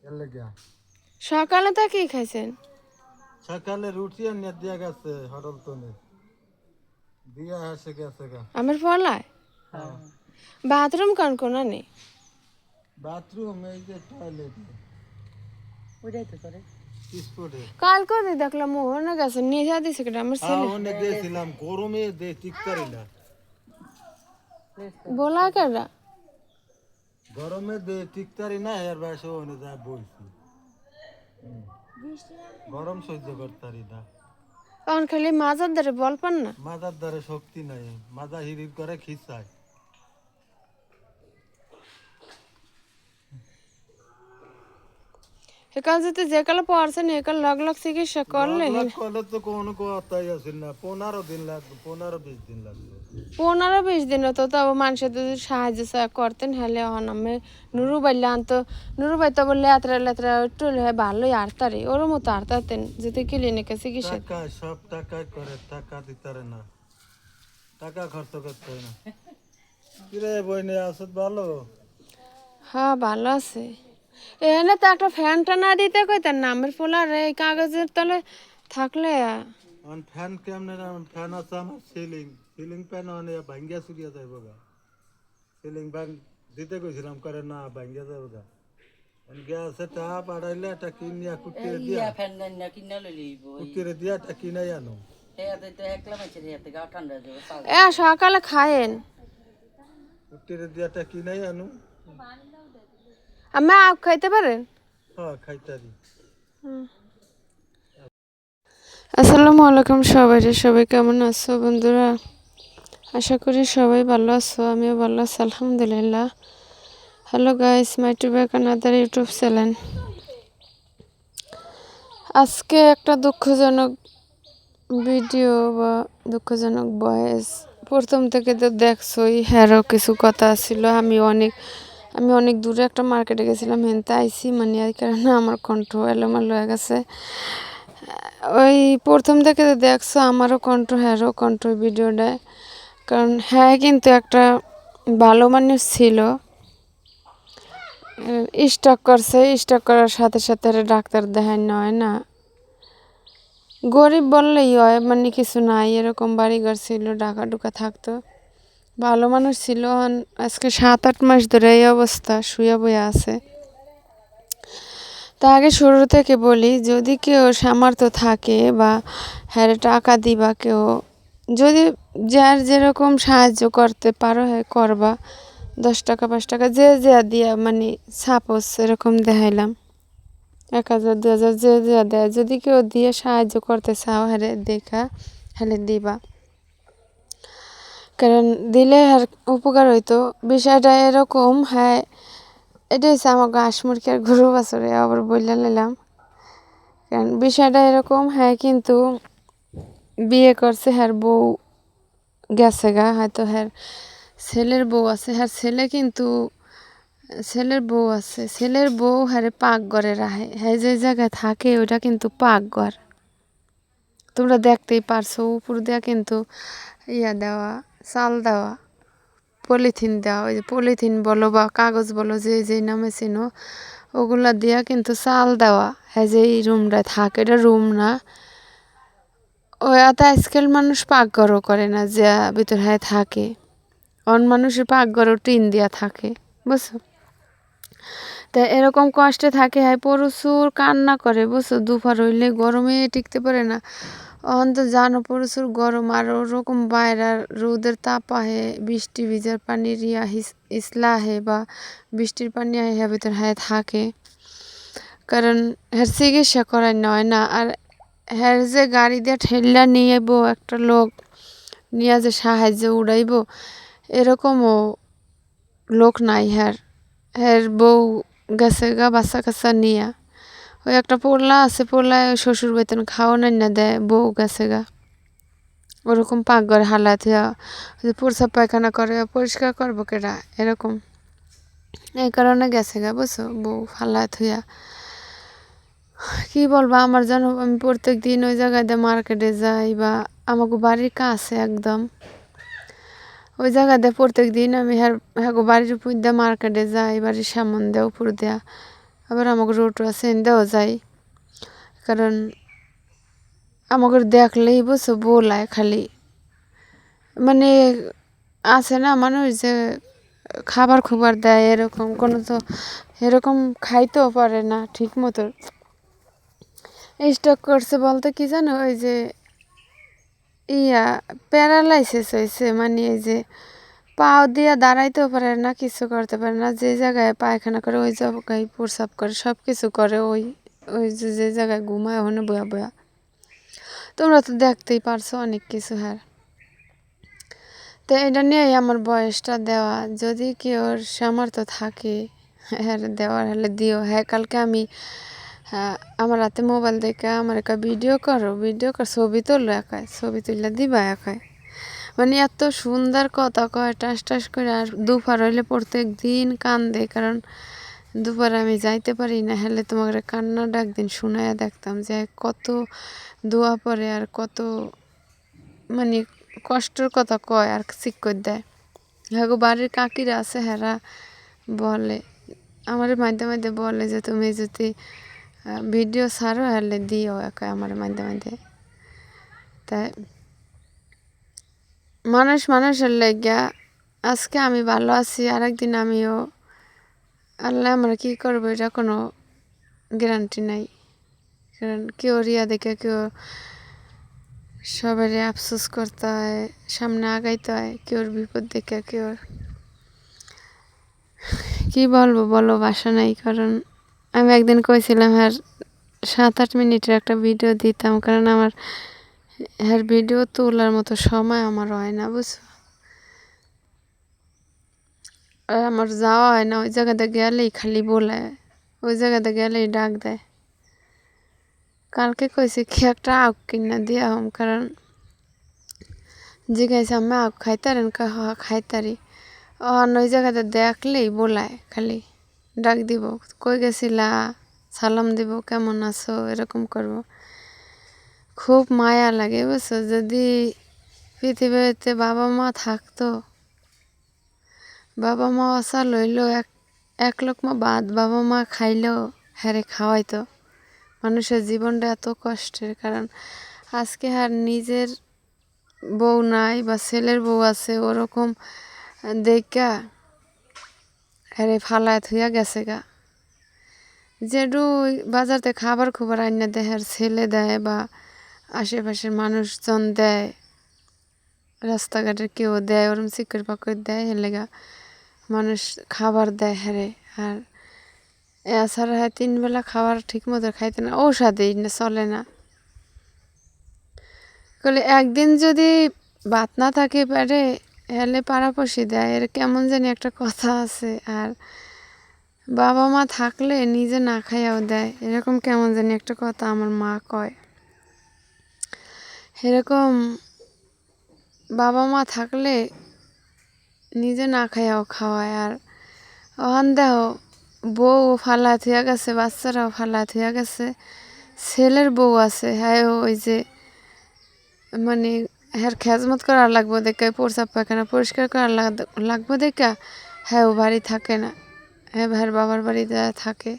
এর লেগিয়া সকালে তা কি খাইছেন? সকালে রুটি আর নেট দিয়া গেছে হরল তনে দিয়া আসে গেছে গা। আমার ফলায় বাথরুম কোন নেই? বাথরুম এই যে টয়লেট ওইটাই তো করে স্পটে কাল করে দেখলাম মোহনা গেছে নিয়ে দিছে কেটে আমার ছেলে অনেক গেছিলাম গরমে দে টিকতারি না বলা কেডা গরমে দে টিকতারি না এর বয়সে ওনে যা বলছি গরম সহ্য করতারি না তখন খালি মাজার ধরে বল পান না মাজার দ্বারে শক্তি নাই মাজা হিরির করে খিচায় একাল যদি যে কালে পড়ছেন একাল লগ লগ চিকিৎসা করলে করলে তো কোনো কথাই আছে না 15 দিন লাগবে 15-20 দিন লাগবে 15-20 দিন তো তবে মানুষের যদি সাহায্য করতেন হলে হন আমি নুরু বাইলে আনতো নুরু বাই তো বললে লেতরা একটু ভালোই আরতারে ওর মতো আরতাতেন যদি ক্লিনিকে চিকিৎসা টাকা সব টাকা করে টাকা দিতারে না টাকা খরচ করতে হয় না কিরে বইনে আসত ভালো হ্যাঁ ভালো আছে এখানে তো একটা ফ্যানটা না দিতে কইতেন না আমার পোলার এই কাগজের তলে থাকলে অন ফ্যান কেমনে ফ্যান আছে আমার সিলিং ফ্যান অনে ভাঙ্গিয়া চুরিয়া যাইব গা সিলিং ফ্যান দিতে কইছিলাম করে না ভাঙ্গিয়া যাইব গা গ্যাসে টা পাড়াইলে এটা কিনিয়া কুটিরে দিয়া ফ্যান না কিনা লইব কুটিরে দিয়া এটা কিনাই আনো হেয়াতে তো একলা মাছের হেয়াতে গা ঠান্ডা যাবে সকালে খায়েন কুটিরে দিয়া এটা কিনাই আনো আমি আপ খাইতে পারেন হ্যাঁ খাইতারি আসসালামু আলাইকুম সবাই কেমন আছো বন্ধুরা আশা করি সবাই ভালো আছো আমিও ভালো আছি আলহামদুলিল্লাহ hello guys my to back another YouTube channel আজকে একটা দুঃখজনক ভিডিও বা দুঃখজনক ভয়েস প্রথম থেকে তো দেখছোই হ্যারও কিছু কথা ছিল আমি অনেক দূরে একটা মার্কেটে গেছিলাম হেনতে আইসি মানে এই কারণে আমার কণ্ঠ এলোমেলো হয়ে গেছে ওই প্রথম থেকে তো দেখছো আমারও কণ্ঠ হ্যারও কণ্ঠ ভিডিওটা কারণ হ্যাঁ কিন্তু একটা ভালো মানুষ ছিল স্টক করছে স্টক করার সাথে সাথে ডাক্তার দেখায় নয় না গরিব বললেই হয় মানে কিছু নাই এরকম বাড়িঘর ছিল ঢাকা ঢুকা থাকতো ভালো মানুষ ছিল আজকে 7-8 মাস ধরে এই অবস্থা শুয়ে বয়ে আছে তা আগে শুরু থেকে বলি যদি কেউ সামর্থ্য থাকে বা হ্যাঁ টাকা দিবা কেউ যদি যার যেরকম সাহায্য করতে পারো হ্যাঁ করবা 10 টাকা 5 টাকা যে দিয়া মানে সাপোজ এরকম দেখাইলাম 1000 2000 যে দেয় যদি কেউ দিয়ে সাহায্য করতে চাও হ্যাঁ দেখা হ্যাঁ দিবা কারণ দিলে আর উপকার হইতো বিষয়টা এরকম হ্যাঁ এটা হচ্ছে আমার হাঁস মুরগি আর গরু বাছরে আবার বললে নিলাম কারণ বিষয়টা এরকম হ্যাঁ কিন্তু বিয়ে করছে হ্যার বউ গেছে গা হয়তো হ্যার ছেলের বউ আছে হ্যার ছেলে কিন্তু ছেলের বউ আছে ছেলের বউ হ্যারে পাকঘরে রাখে হ্যাঁ যে জায়গায় থাকে ওটা কিন্তু পাকঘর তোমরা দেখতেই পারছো উপর দেওয়া কিন্তু ইয়া দেওয়া চাল দেওয়া পলিথিন দেওয়া ওই যে পলিথিন বলো বা কাগজ বলো যে নামে চিনো ওগুলা দিয়া কিন্তু চাল দেওয়া হ্যাঁ যে এই রুমটায় থাকে এটা রুম না ওই এত আজকাল মানুষ পাকঘরও করে না যে ভিতর হ্যাঁ থাকে অন মানুষের পাকঘরও টিন দিয়া থাকে বুঝছো তা এরকম কষ্টে থাকে হ্যাঁ প্রচুর কান্না করে বুঝছো দুপুর হইলে গরমে টিকতে পারে না অন্ত জানো প্রচুর গরম আর ওরকম বাইরের রোদের তাপ আহে বৃষ্টি ভিজার পানির ইসলা আহে বা বৃষ্টির পানি আহে হ্যাঁ ভিতর হ্যাঁ থাকে কারণ হ্যাঁ চিকিৎসা করার নয় না আর হ্যাঁ যে গাড়ি দিয়ে ঠেললা নিয়ে একটা লোক নিয়ে যে সাহায্য উড়াইব এরকমও লোক নাই হ্যার বউ গেছে গা বাচ্চা কাচ্চা নিয়া ওই একটা পোলা আছে পোলায় ওই শ্বশুর বেতন খাওয়ানো না দেয় বউ গেছে গা ওরকম পাকঘরে হালাত হইয়া প্রসাব পায়খানা করে পরিষ্কার করবো কেডা এরকম এই কারণে গেছে গা বুঝছো বউ হালাত হইয়া কি বলবো আমার জানো আমি প্রত্যেক দিন ওই জায়গায় দিয়ে মার্কেটে যাই বা আমাকে বাড়ির কাছে একদম ওই জায়গা দিয়ে প্রত্যেক দিন আমি হ্যাঁ বাড়ির উপর দিয়ে মার্কেটে যাই বাড়ির সামন দেওয়া উপর দেওয়া আবার আমাকে রোটো আছে দেওয়া যায়, কারণ আমাকে দেখলেই বসে বোলায় খালি, মানে আছে না মানুষ যে খাবার খুবার দেয় এরকম কোনো, তো এরকম খাইতেও পারে না ঠিক মতো। স্ট্রোক করছে বলতে কি জানো, ওই যে প্যারালাইসিস হয়েছে, মানে এই যে পাও দিয়ে দাঁড়াইতেও পারে না, কিছু করতে পারে না, যে জায়গায় পায়খানা করে ওই জায়গায় প্রস্রাব করে, সব কিছু করে ওই ওই যে যে জায়গায় ঘুমায় ওখানে বয়া বয়া। তোমরা তো দেখতেই পারছো অনেক কিছু। হ্যাঁ, তো এটা নিয়েই আমার বয়সটা দেওয়া, যদি কেউর সামর্থ্য থাকে হ্যাঁ দেওয়ার হলে দিও। হ্যাঁ কালকে আমি আমার হাতে মোবাইল দেখে আমার একা ভিডিও করো, ভিডিও কর, ছবি তুললো একাই, ছবি তুললে দিবা একাই, মানে এত সুন্দর কথা কয় টাস টাস করে। আর দুপুর হইলে প্রত্যেক দিন কান্দে, কারণ দুপুরে আমি যাইতে পারি না, হলে তোমাকে কান্না ডাক দিন শুনাইয়া দেখতাম যে কত দোয়া পড়ে আর কত মানে কষ্টের কথা কয় আর চিক করে দেয়। হ্যাঁ গো, বাড়ির কাকিরা আছে, হেরা বলে আমার মাঝে মাঝে বলে যে তুমি যদি ভিডিও ছাড়ো হলে দিও একা আমার মাঝে মাঝে। তাই মানুষ মানুষের লেগা আজকে আমি ভালো আছি, আরেকদিন আমিও, আল্লাহ আমরা কী করবো এটা কোনো গ্যারান্টি নাই। কারণ কেউ রিয়া দেখে কেউ সবারই আফসোস করতে হয়, সামনে আগাইতে হয়, কেউর বিপদ দেখে কেউ কি বলবো বলো, বাসা নাই। কারণ আমি একদিন কইছিলাম আর 7-8 মিনিটের একটা ভিডিও দিতাম, কারণ আমার ভিডিও তোলার মতো সময় আমার হয় না, বুঝছো। আর আমার যাওয়া হয় না, ওই জায়গাতে গেলেই খালি বলে, ওই জায়গাতে গেলেই ডাক দেয়। কালকে কইছে কি একটা আখ কিনা দিয়া হম, কারণ জিজ্ঞাসা আমি আখ খাইতারেন, খাইতারি। ওই জায়গাতে দেখলেই বোলায় খালি ডাক দিব, কই গেছিলা, সালাম দিব, কেমন আছো, এরকম করব। খুব মায়া লাগে বুঝছো, যদি পৃথিবীতে বাবা মা থাকতো, বাবা মা আসা লইলো এক লোকমা ভাত বাবা মা খাইলেও হ্যারে খাওয়াইতো। মানুষের জীবনটা এত কষ্টের, কারণ আজকে আর নিজের বউ নাই বা ছেলের বউ আছে ওরকম দেখা হ্যারে ফালায় থুইয়া গেছে গা। যেটু বাজারতে খাবার খুবার আইনা দেয় আর ছেলে দেয় বা আশেপাশের মানুষজন দেয়, রাস্তাঘাটের কেউ দেয়, ওরম চিকর পাকর দেয়, হেলেগা মানুষ খাবার দেয় হ্যারে। আর এছাড়া হ্যাঁ 3 বেলা খাবার ঠিক মতো খাইতে না, ঔষধই না চলে না। বলে একদিন যদি ভাত না থাকে পারে হেলে পাড়াপড়শি দেয়, এর কেমন জানি একটা কথা আছে। আর বাবা মা থাকলে নিজে না খাইয়াও দেয়, এরকম কেমন জানি একটা কথা আমার মা কয়। এরকম বাবা মা থাকলে নিজে না খাইয়াও খাওয়ায়। আর ওখান দেহ বউ ফালা থুয়া গেছে, বাচ্চারাও ফালা থুয়া গেছে, ছেলের বউ আছে হ্যাঁ ওই যে মানে হ্যাঁ খেজমত করা লাগবো দেখে, প্রস্রাব পায়খানা পরিষ্কার করা লাগবো দেখা, হ্যাঁ ও বাড়ি থাকে না, হ্যাঁ ভাইয়ের বাবার বাড়িতে থাকে।